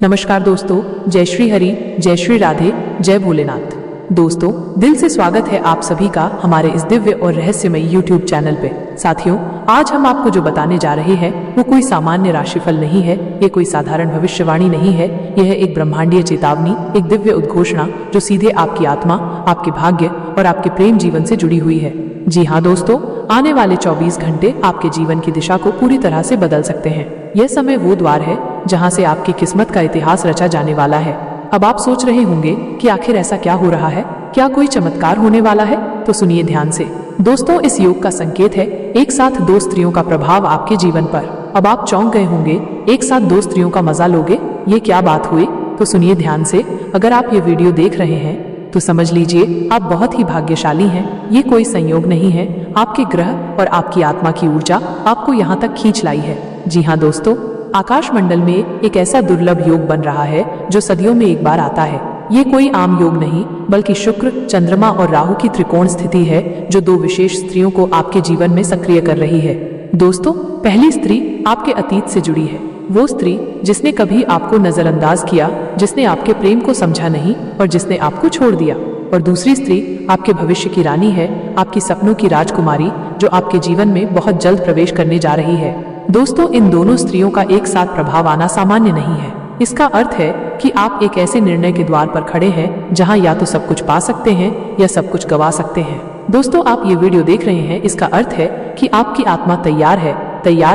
नमस्कार दोस्तों, जय श्री हरि, जय श्री राधे, जय भोलेनाथ। दोस्तों, दिल से स्वागत है आप सभी का हमारे इस दिव्य और रहस्यमय YouTube चैनल पे। साथियों, आज हम आपको जो बताने जा रहे हैं वो कोई सामान्य राशिफल नहीं है, ये कोई साधारण भविष्यवाणी नहीं है। यह एक ब्रह्मांडीय चेतावनी, एक दिव्य उद्घोषणा जो सीधे आपकी आत्मा, आपके भाग्य और आपके प्रेम जीवन से जुड़ी हुई है। जी हाँ दोस्तों, आने वाले 24 घंटे आपके जीवन की दिशा को पूरी तरह से बदल सकते हैं। यह समय वो द्वार है जहां से आपकी किस्मत का इतिहास रचा जाने वाला है। अब आप सोच रहे होंगे कि आखिर ऐसा क्या हो रहा है, क्या कोई चमत्कार होने वाला है? तो सुनिए ध्यान से। दोस्तों, इस योग का संकेत है एक साथ दो स्त्रियों का प्रभाव आपके जीवन पर। अब आप चौंक गए होंगे, एक साथ दो स्त्रियों का मजा लोगे? ये क्या बात हुई? तो सुनिए ध्यान से। अगर आप ये वीडियो देख रहे हैं तो समझ लीजिए आप बहुत ही भाग्यशाली हैं। ये कोई संयोग नहीं है, आपके ग्रह और आपकी आत्मा की ऊर्जा आपको यहाँ तक खींच लाई है। जी हाँ दोस्तों, आकाश मंडल में एक ऐसा दुर्लभ योग बन रहा है जो सदियों में एक बार आता है। ये कोई आम योग नहीं, बल्कि शुक्र, चंद्रमा और राहु की त्रिकोण स्थिति है जो दो विशेष स्त्रियों को आपके जीवन में सक्रिय कर रही है। दोस्तों, पहली स्त्री आपके अतीत से जुड़ी है। वो स्त्री जिसने कभी आपको नजरअंदाज किया, जिसने आपके प्रेम को समझा नहीं और जिसने आपको छोड़ दिया। और दूसरी स्त्री आपके भविष्य की रानी है, आपकी सपनों की राजकुमारी जो आपके जीवन में बहुत जल्द प्रवेश करने जा रही है। दोस्तों, इन दोनों स्त्रियों का एक साथ प्रभाव आना सामान्य नहीं है। इसका अर्थ है कि आप एक ऐसे निर्णय के द्वार पर खड़े हैं जहां या तो सब कुछ पा सकते हैं या सब कुछ गवा सकते हैं। दोस्तों, आप ये वीडियो देख रहे हैं, इसका अर्थ है कि आपकी आत्मा तैयार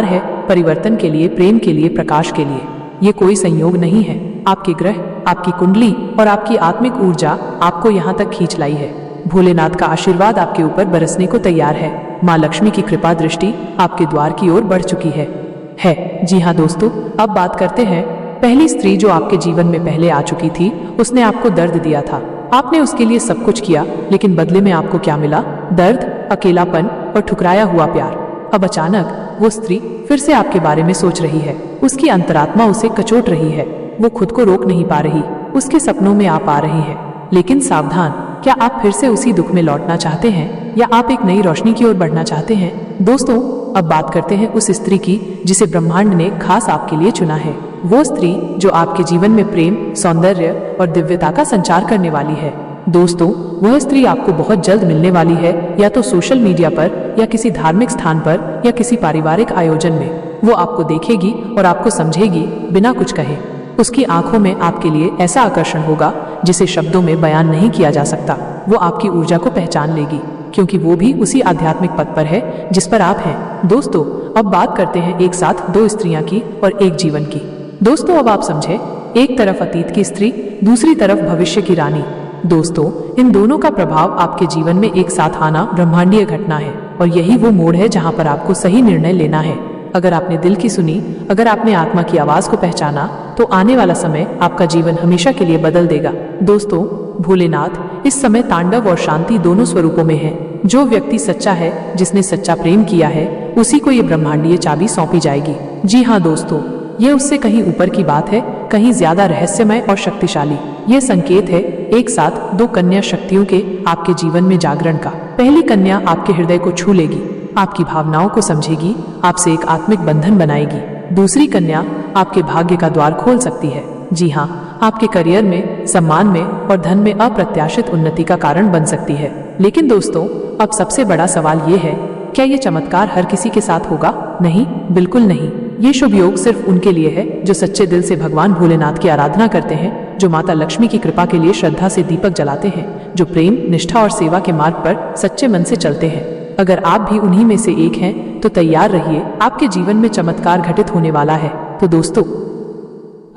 है परिवर्तन के लिए, प्रेम के लिए, प्रकाश के लिए। ये कोई संयोग नहीं है, आपके ग्रह, आपकी कुंडली और आपकी आत्मिक ऊर्जा आपको यहाँ तक खींच लाई है। भोलेनाथ का आशीर्वाद आपके ऊपर बरसने को तैयार है। माँ लक्ष्मी की कृपा दृष्टि आपके द्वार की ओर बढ़ चुकी है। जी हाँ दोस्तों, अब बात करते हैं पहली स्त्री जो आपके जीवन में पहले आ चुकी थी। उसने आपको दर्द दिया था, आपने उसके लिए सब कुछ किया, लेकिन बदले में आपको क्या मिला? दर्द, अकेलापन और ठुकराया हुआ प्यार। अब अचानक वो स्त्री फिर से आपके बारे में सोच रही है। उसकी अंतरात्मा उसे कचोट रही है, वो खुद को रोक नहीं पा रही। उसके सपनों में आप आ रही हैं। लेकिन सावधान, क्या आप फिर से उसी दुख में लौटना चाहते हैं या आप एक नई रोशनी की ओर बढ़ना चाहते हैं? दोस्तों, अब बात करते हैं उस स्त्री की जिसे ब्रह्मांड ने खास आपके लिए चुना है। वो स्त्री जो आपके जीवन में प्रेम, सौंदर्य और दिव्यता का संचार करने वाली है। दोस्तों, वह स्त्री आपको बहुत जल्द मिलने वाली है, या तो सोशल मीडिया पर या किसी धार्मिक स्थान पर या किसी पारिवारिक आयोजन में। वो आपको देखेगी और आपको समझेगी बिना कुछ कहे। उसकी आंखों में आपके लिए ऐसा आकर्षण होगा जिसे शब्दों में बयान नहीं किया जा सकता। वो आपकी ऊर्जा को पहचान लेगी, क्योंकि वो भी उसी आध्यात्मिक पथ पर है जिस पर आप हैं। दोस्तों, अब बात करते हैं एक साथ दो स्त्रियां की और एक जीवन की। दोस्तों, अब आप समझे, एक तरफ अतीत की स्त्री, दूसरी तरफ भविष्य की रानी। दोस्तों, इन दोनों का प्रभाव आपके जीवन में एक साथ आना ब्रह्मांडीय घटना है, और यही वो मोड़ है जहां पर आपको सही निर्णय लेना है। अगर आपने दिल की सुनी, अगर आपने आत्मा की आवाज को पहचाना, तो आने वाला समय आपका जीवन हमेशा के लिए बदल देगा। दोस्तों, भोलेनाथ इस समय तांडव और शांति दोनों स्वरूपों में है। जो व्यक्ति सच्चा है, जिसने सच्चा प्रेम किया है, उसी को ये ब्रह्मांडीय चाबी सौंपी जाएगी। जी हाँ दोस्तों, ये उससे कहीं ऊपर की बात है, कहीं ज्यादा रहस्यमय और शक्तिशाली। ये संकेत है एक साथ दो कन्या शक्तियों के आपके जीवन में जागरण का। पहली कन्या आपके हृदय को छू लेगी, आपकी भावनाओं को समझेगी, आपसे एक आत्मिक बंधन बनाएगी। दूसरी कन्या आपके भाग्य का द्वार खोल सकती है। जी हाँ, आपके करियर में, सम्मान में और धन में अप्रत्याशित उन्नति का कारण बन सकती है। लेकिन दोस्तों, अब सबसे बड़ा सवाल ये है, क्या ये चमत्कार हर किसी के साथ होगा? नहीं, बिल्कुल नहीं। ये शुभ योग सिर्फ उनके लिए है जो सच्चे दिल से भगवान भोलेनाथ की आराधना करते हैं, जो माता लक्ष्मी की कृपा के लिए श्रद्धा से दीपक जलाते हैं, जो प्रेम, निष्ठा और सेवा के मार्ग पर सच्चे मन से चलते हैं। अगर आप भी उन्हीं में से एक हैं, तो तैयार रहिए, आपके जीवन में चमत्कार घटित होने वाला है। तो दोस्तों,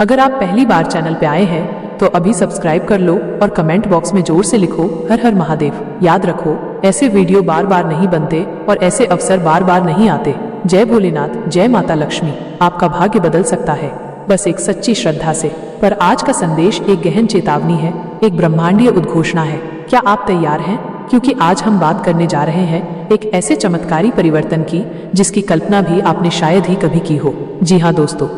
अगर आप पहली बार चैनल पे आए हैं तो अभी सब्सक्राइब कर लो और कमेंट बॉक्स में जोर से लिखो, हर हर महादेव। याद रखो, ऐसे वीडियो बार बार नहीं बनते और ऐसे अवसर बार बार नहीं आते। जय भोलेनाथ, जय माता लक्ष्मी। आपका भाग्य बदल सकता है, बस एक सच्ची श्रद्धा से। पर आज का संदेश एक गहन चेतावनी है, एक ब्रह्मांडीय उद्घोषणा है। क्या आप तैयार हैं? क्योंकि आज हम बात करने जा रहे हैं एक ऐसे चमत्कारी परिवर्तन की जिसकी कल्पना भी आपने शायद ही कभी की हो। जी हाँ दोस्तों,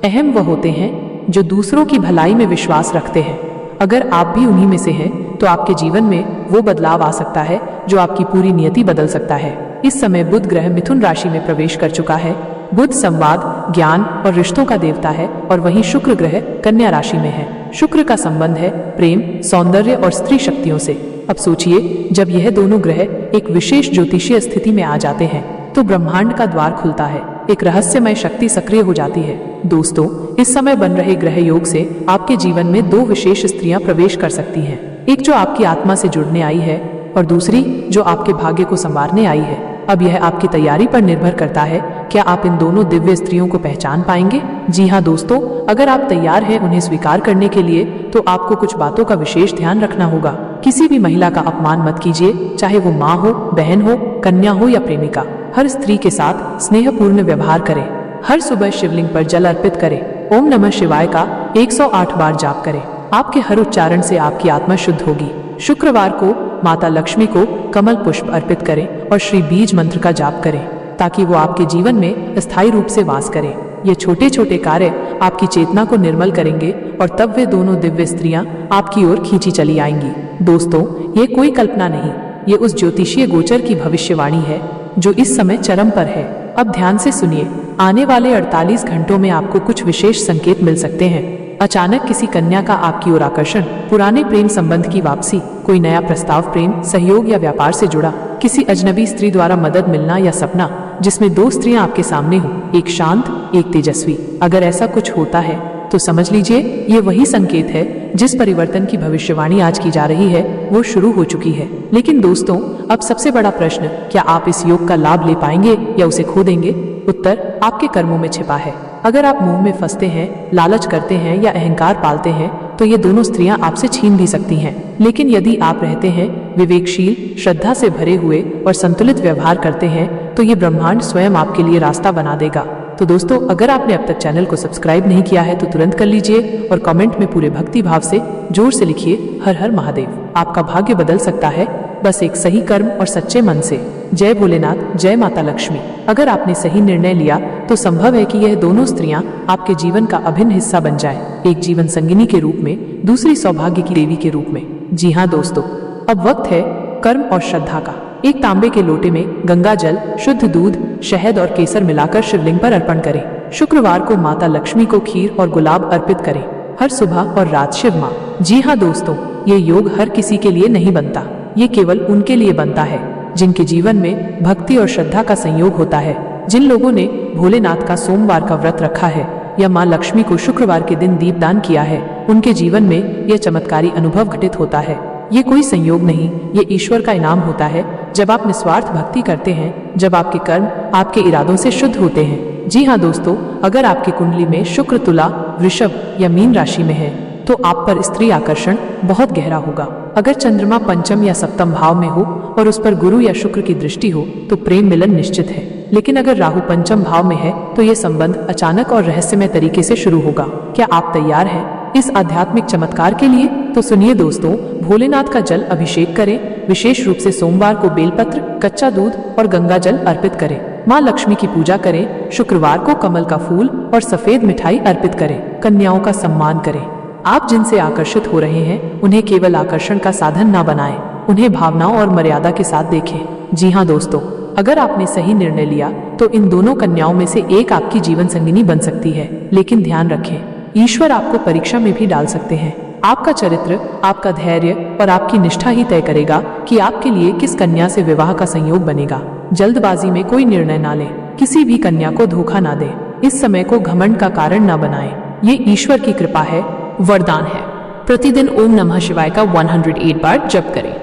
अहम वह होते हैं जो दूसरों की भलाई में विश्वास रखते हैं। अगर आप भी उन्हीं में से हैं, तो आपके जीवन में वो बदलाव आ सकता है जो आपकी पूरी नियति बदल सकता है। इस समय बुध ग्रह मिथुन राशि में प्रवेश कर चुका है बुध संवाद, ज्ञान और रिश्तों का देवता है और वहीं शुक्र ग्रह कन्या राशि में है। शुक्र का संबंध है प्रेम, सौंदर्य और स्त्री शक्तियों से। अब सोचिए, जब यह दोनों ग्रह एक विशेष ज्योतिषीय स्थिति में आ जाते हैं तो ब्रह्मांड का द्वार खुलता है, एक रहस्यमय शक्ति सक्रिय हो जाती है। दोस्तों, इस समय बन रहे ग्रह योग से आपके जीवन में दो विशेष स्त्रियां प्रवेश कर सकती हैं, एक जो आपकी आत्मा से जुड़ने आई है और दूसरी जो आपके भाग्य को संवारने आई है। अब यह आपकी तैयारी पर निर्भर करता है, क्या आप इन दोनों दिव्य स्त्रियों को पहचान पाएंगे? जी हाँ दोस्तों, अगर आप तैयार हैं उन्हें स्वीकार करने के लिए तो आपको कुछ बातों का विशेष ध्यान रखना होगा। किसी भी महिला का अपमान मत कीजिए, चाहे वो माँ हो, बहन हो, कन्या हो या प्रेमिका। हर स्त्री के साथ स्नेहपूर्ण व्यवहार करें। हर सुबह शिवलिंग पर जल अर्पित करें। ओम नमः शिवाय का 108 बार जाप करें। आपके हर उच्चारण से आपकी आत्मा शुद्ध होगी। शुक्रवार को माता लक्ष्मी को कमल पुष्प अर्पित करें और श्री बीज मंत्र का जाप करें ताकि वो आपके जीवन में स्थायी रूप से वास करें। ये छोटे छोटे कार्य आपकी चेतना को निर्मल करेंगे और तब वे दोनों दिव्य स्त्रियां आपकी ओर खींची चली आएंगी। दोस्तों, ये कोई कल्पना नहीं, ये उस ज्योतिषीय गोचर की भविष्यवाणी है जो इस समय चरम पर है। अब ध्यान से सुनिए, आने वाले 48 घंटों में आपको कुछ विशेष संकेत मिल सकते हैं। अचानक किसी कन्या का आपकी ओर आकर्षण, पुराने प्रेम संबंध की वापसी, कोई नया प्रस्ताव प्रेम, सहयोग या व्यापार से जुड़ा, किसी अजनबी स्त्री द्वारा मदद मिलना या सपना जिसमें दो स्त्रियां आपके सामने हो, एक शांत, एक तेजस्वी। अगर ऐसा कुछ होता है तो समझ लीजिए ये वही संकेत है जिस परिवर्तन की भविष्यवाणी आज की जा रही है वो शुरू हो चुकी है। लेकिन दोस्तों, अब सबसे बड़ा प्रश्न, क्या आप इस योग का लाभ ले पाएंगे या उसे खो देंगे? उत्तर आपके कर्मों में छिपा है। अगर आप मोह में फंसते हैं, लालच करते हैं या अहंकार पालते हैं तो ये दोनों स्त्रियां आपसे छीन भी सकती हैं। लेकिन यदि आप रहते हैं विवेकशील, श्रद्धा से भरे हुए और संतुलित व्यवहार करते हैं तो ये ब्रह्मांड स्वयं आपके लिए रास्ता बना देगा। तो दोस्तों, अगर आपने अब तक चैनल को सब्सक्राइब नहीं किया है तो तुरंत कर लीजिए और कमेंट में पूरे भक्ति भाव से जोर से लिखिए, हर हर महादेव। आपका भाग्य बदल सकता है बस एक सही कर्म और सच्चे मन से। जय भोलेनाथ, जय माता लक्ष्मी। अगर आपने सही निर्णय लिया तो संभव है कि यह दोनों स्त्रियां आपके जीवन का अभिन्न हिस्सा बन जाए, एक जीवन संगिनी के रूप में, दूसरी सौभाग्य की देवी के रूप में। जी हाँ दोस्तों, अब वक्त है कर्म और श्रद्धा का। एक तांबे के लोटे में गंगा जल, शुद्ध दूध, शहद और केसर मिलाकर शिवलिंग पर अर्पण करें। शुक्रवार को माता लक्ष्मी को खीर और गुलाब अर्पित करें। हर सुबह और रात शिव माँ। जी हाँ दोस्तों, ये योग हर किसी के लिए नहीं बनता, ये केवल उनके लिए बनता है जिनके जीवन में भक्ति और श्रद्धा का संयोग होता है। जिन लोगों ने भोलेनाथ का सोमवार का व्रत रखा है या माँ लक्ष्मी को शुक्रवार के दिन दीपदान किया है, उनके जीवन में यह चमत्कारी अनुभव घटित होता है। ये कोई संयोग नहीं, ये ईश्वर का इनाम होता है जब आप निस्वार्थ भक्ति करते हैं, जब आपके कर्म आपके इरादों से शुद्ध होते हैं। जी हाँ दोस्तों, अगर आपकी कुंडली में शुक्र तुला, वृषभ या मीन राशि में है तो आप पर स्त्री आकर्षण बहुत गहरा होगा। अगर चंद्रमा पंचम या सप्तम भाव में हो और उस पर गुरु या शुक्र की दृष्टि हो तो प्रेम मिलन निश्चित है। लेकिन अगर राहु पंचम भाव में है तो ये संबंध अचानक और रहस्यमय तरीके से शुरू होगा। क्या आप तैयार हैं इस आध्यात्मिक चमत्कार के लिए? तो सुनिए दोस्तों, भोलेनाथ का जल अभिषेक करें। विशेष रूप से सोमवार को बेलपत्र, कच्चा दूध और गंगा जल अर्पित करें। माँ लक्ष्मी की पूजा करें। शुक्रवार को कमल का फूल और सफेद मिठाई अर्पित करें। कन्याओं का सम्मान करें। आप जिनसे आकर्षित हो रहे हैं उन्हें केवल आकर्षण का साधन ना बनाएं, उन्हें भावनाओं और मर्यादा के साथ देखें। जी हाँ दोस्तों, अगर आपने सही निर्णय लिया तो इन दोनों कन्याओं में से एक आपकी जीवन संगिनी बन सकती है। लेकिन ध्यान रखें, ईश्वर आपको परीक्षा में भी डाल सकते हैं। आपका चरित्र, आपका धैर्य और आपकी निष्ठा ही तय करेगा कि आपके लिए किस कन्या से विवाह का संयोग बनेगा। जल्दबाजी में कोई निर्णय ना लें, किसी भी कन्या को धोखा ना दें। इस समय को घमंड का कारण ना बनाएं। ये ईश्वर की कृपा है, वरदान है। प्रतिदिन ओम नमः शिवाय का 108 बार जप करें।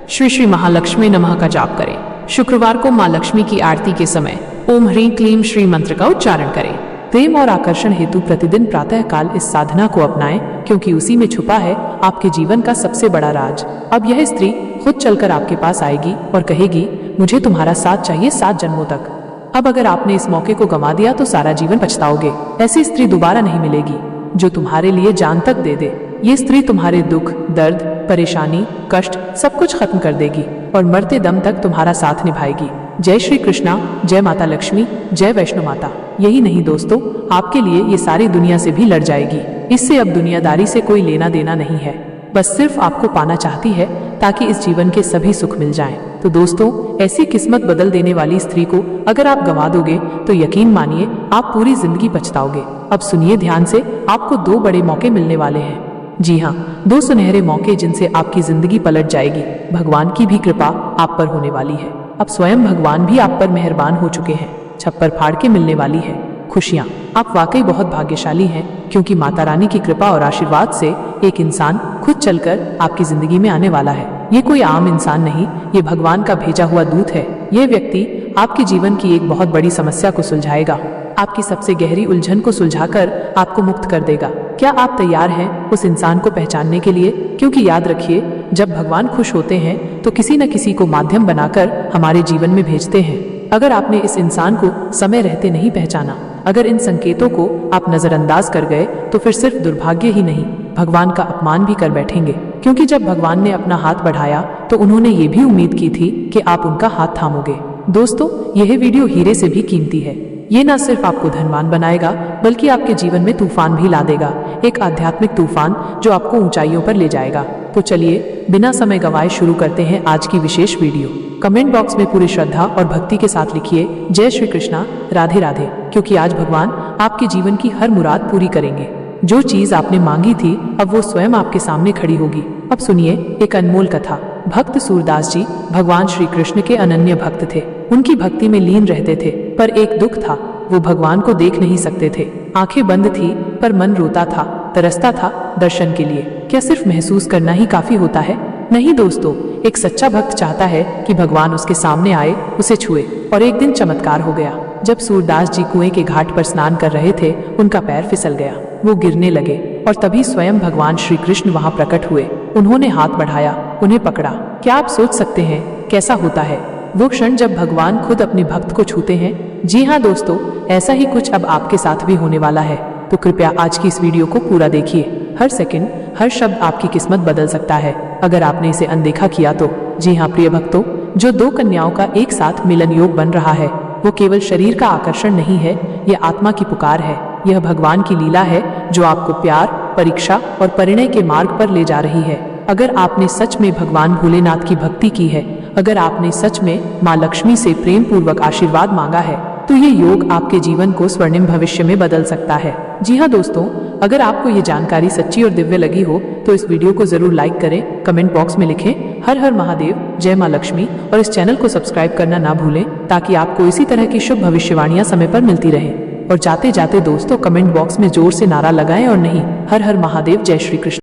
श्री श्री महालक्ष्मी नमः का जाप करें। शुक्रवार को माँ लक्ष्मी की आरती के समय ओम ह्रीं क्लीं श्री मंत्र का उच्चारण करें। प्रेम और आकर्षण हेतु प्रतिदिन प्रातः काल इस साधना को अपनाएं, क्योंकि उसी में छुपा है आपके जीवन का सबसे बड़ा राज। अब यह स्त्री खुद चलकर आपके पास आएगी और कहेगी, मुझे तुम्हारा साथ चाहिए 7 जन्मों तक। अब अगर आपने इस मौके को गंवा दिया तो सारा जीवन पछताओगे। ऐसी स्त्री दोबारा नहीं मिलेगी जो तुम्हारे लिए जान तक दे दे। ये स्त्री तुम्हारे दुख, दर्द, परेशानी, कष्ट सब कुछ खत्म कर देगी और मरते दम तक तुम्हारा साथ निभाएगी। जय श्री कृष्णा, जय माता लक्ष्मी, जय वैष्णो माता। यही नहीं दोस्तों, आपके लिए ये सारी दुनिया से भी लड़ जाएगी। इससे अब दुनियादारी से कोई लेना देना नहीं है। बस सिर्फ आपको पाना चाहती है ताकि इस जीवन के सभी सुख मिल जाएं। तो दोस्तों, ऐसी किस्मत बदल देने वाली स्त्री को अगर आप गंवा दोगे तो यकीन मानिए आप पूरी जिंदगी पछताओगे। अब सुनिए ध्यान से, आपको 2 बड़े मौके मिलने वाले हैं। जी हाँ, 2 सुनहरे मौके जिनसे आपकी जिंदगी पलट जाएगी। भगवान की भी कृपा आप पर होने वाली है। अब स्वयं भगवान भी आप पर मेहरबान हो चुके हैं। छप्पर फाड़ के मिलने वाली है खुशियाँ। आप वाकई बहुत भाग्यशाली हैं, क्योंकि माता रानी की कृपा और आशीर्वाद से एक इंसान खुद चलकर आपकी जिंदगी में आने वाला है। ये कोई आम इंसान नहीं, ये भगवान का भेजा हुआ दूत है। ये व्यक्ति आपके जीवन की एक बहुत बड़ी समस्या को सुलझाएगा, आपकी सबसे गहरी उलझन को सुलझाकर आपको मुक्त कर देगा। क्या आप तैयार हैं उस इंसान को पहचानने के लिए? क्योंकि याद रखिए, जब भगवान खुश होते हैं तो किसी न किसी को माध्यम बनाकर हमारे जीवन में भेजते हैं। अगर आपने इस इंसान को समय रहते नहीं पहचाना, अगर इन संकेतों को आप नजरअंदाज कर गए, तो फिर सिर्फ दुर्भाग्य ही नहीं, भगवान का अपमान भी कर बैठेंगे। क्योंकि जब भगवान ने अपना हाथ बढ़ाया तो उन्होंने ये भी उम्मीद की थी कि आप उनका हाथ थामोगे। दोस्तों, यह वीडियो हीरे से भी कीमती है। ये न सिर्फ आपको धनवान बनाएगा, बल्कि आपके जीवन में तूफान भी ला देगा, एक आध्यात्मिक तूफान जो आपको ऊंचाइयों पर ले जाएगा। तो चलिए बिना समय गंवाए शुरू करते हैं आज की विशेष वीडियो। कमेंट बॉक्स में पूरी श्रद्धा और भक्ति के साथ लिखिए जय श्री कृष्णा, राधे राधे, क्योंकि आज भगवान आपके जीवन की हर मुराद पूरी करेंगे। जो चीज आपने मांगी थी अब वो स्वयं आपके सामने खड़ी होगी। अब सुनिए एक अनमोल कथा। भक्त सूरदास जी भगवान श्री कृष्ण के अनन्य भक्त थे। उनकी भक्ति में लीन रहते थे, पर एक दुख था, वो भगवान को देख नहीं सकते थे। आंखें बंद थी पर मन रोता था, तरसता था दर्शन के लिए। क्या सिर्फ महसूस करना ही काफी होता है? नहीं दोस्तों, एक सच्चा भक्त चाहता है कि भगवान उसके सामने आए, उसे छुए। और एक दिन चमत्कार हो गया। जब सूरदास जी कुएं के घाट पर स्नान कर रहे थे, उनका पैर फिसल गया, वो गिरने लगे और तभी स्वयं भगवान श्री कृष्ण वहां प्रकट हुए। उन्होंने हाथ बढ़ाया, उन्हें पकड़ा। क्या आप सोच सकते हैं कैसा होता है वो क्षण जब भगवान खुद अपने भक्त को छूते हैं? जी हाँ दोस्तों, ऐसा ही कुछ अब आपके साथ भी होने वाला है। तो कृपया आज की इस वीडियो को पूरा देखिए। हर सेकंड, हर शब्द आपकी किस्मत बदल सकता है अगर आपने इसे अनदेखा किया तो। जी हाँ प्रिय भक्तों, जो 2 कन्याओं का एक साथ मिलन योग बन रहा है, वो केवल शरीर का आकर्षण नहीं है, यह आत्मा की पुकार है। यह भगवान की लीला है जो आपको प्यार, परीक्षा और परिणय के मार्ग पर ले जा रही है। अगर आपने सच में भगवान भोलेनाथ की भक्ति की है, अगर आपने सच में माँ लक्ष्मी से प्रेम पूर्वक आशीर्वाद मांगा है, तो ये योग आपके जीवन को स्वर्णिम भविष्य में बदल सकता है। जी हाँ दोस्तों, अगर आपको ये जानकारी सच्ची और दिव्य लगी हो तो इस वीडियो को जरूर लाइक करें, कमेंट बॉक्स में लिखें हर हर महादेव, जय माँ लक्ष्मी, और इस चैनल को सब्सक्राइब करना ना भूलें ताकि आपको इसी तरह की शुभ भविष्यवाणियां समय पर मिलती रहे। और जाते जाते दोस्तों, कमेंट बॉक्स में जोर से नारा लगाएं और नहीं हर हर महादेव, जय श्री कृष्ण।